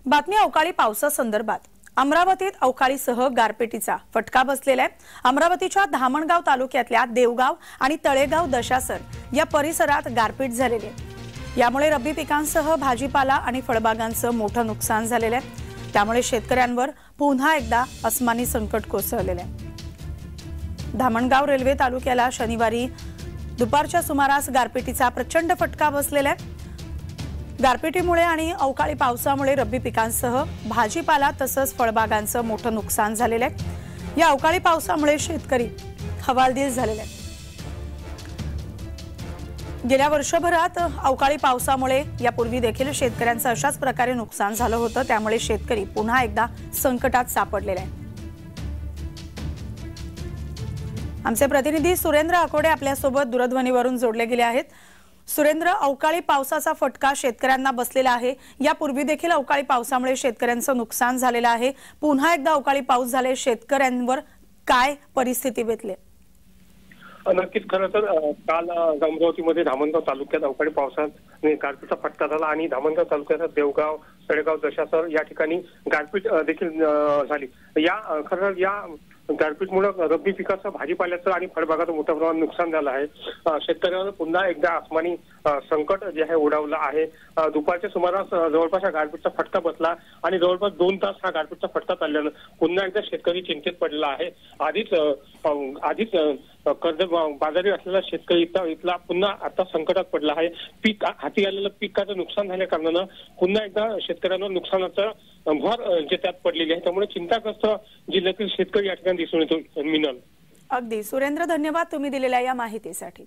बातमी अवकाळी पावसासंदर्भात। अमरावतीत अवकाळीसह गारपिटीचा फटका बसलेला आहे। अमरावतीच्या धामणगाव तालुक्यातल्या देवगाव आणि तळेगाव दशासर या परिसरात गारपीट झालेली आहे। यामुळे रब्बी पिकांसह भाजीपाला आणि फळबागांचं मोठं नुकसान झालेलं आहे। त्यामुळे शेतकऱ्यांवर पुन्हा एकदा अस्मानी संकट कोसळलेलं आहे। धामणगाव रेल्वे तालुक्याला शनिवारी दुपारच्या सुमारास गारपिटीचा प्रचंड फटका बसलेला आहे। गारपिटीमुळे आणि अवकाळी पावसामुळे रब्बी पिकांसह भाजीपाला तसंच फळबागांचं मोठं नुकसान झालेलं आहे। या अवकाळी पावसामुळे शेतकरी हवालदिल झालेले आहेत। गेल्या वर्षभरात अवकाळी पावसामुळे यापूर्वी देखील शेतकऱ्यांचं अशाच प्रकारे नुकसान झालं होतं। त्यामुळे शेतकरी पुन्हा एकदा संकटात सापडलेले आहेत। आमचे प्रतिनिधी सुरेंद्र आकोडे आपल्या सोबत दूरध्वनीवरून जोडले गेले आहेत। सुरेंद्र, अवकाळी पावसाचा फटका शेतकऱ्यांना बसलेला आहे। यापूर्वी देखील अवकाळी पावसामुळे शेतकऱ्यांचं नुकसान झालेलं आहे। पुन्हा एकदा अवकाळी पाऊस झाले, शेतकऱ्यांवर काय परिस्थिती बेतली? नक्कीच खरं तर काल अमरावतीमध्ये धामणगाव तालुक्यात अवकाळी पावसाने गारपीटचा फटका झाला आणि धामणगाव तालुक्यात देवगाव, तळेगाव, दशासर या ठिकाणी गारपीट देखील झाली। या गारपीटमुळे रब्बी पिकाचं, भाजीपाल्याचं आणि फळबागाचं मोठ्या प्रमाणात नुकसान झालं आहे। शेतकऱ्यांवर पुन्हा एकदा आसमानी संकट जे आहे ओढावलं आहे। दुपारच्या सुमारास जवळपास गारपीटचा फटका बसला आणि जवळपास 2 तास हा गारपीटचा फटका चालल्यानं पुन्हा एकदा शेतकरी चिंतेत पडला आहे। आधीच कर्ज बाजारी असलेला शेतकरी इथला पुन्हा आता संकटात पडला आहे। पीक हाती आलेलं पिकाचं नुकसान झाल्या कारणानं पुन्हा एकदा शेतकऱ्यांवर नुकसानाचं भर जे त्यात पडलेली आहे। त्यामुळे चिंताग्रस्त जिल्ह्यातील शेतकरी या ठिकाणी दिसून येतो। मिनल, अगदी सुरेंद्र, धन्यवाद तुम्ही दिलेल्या या माहितीसाठी।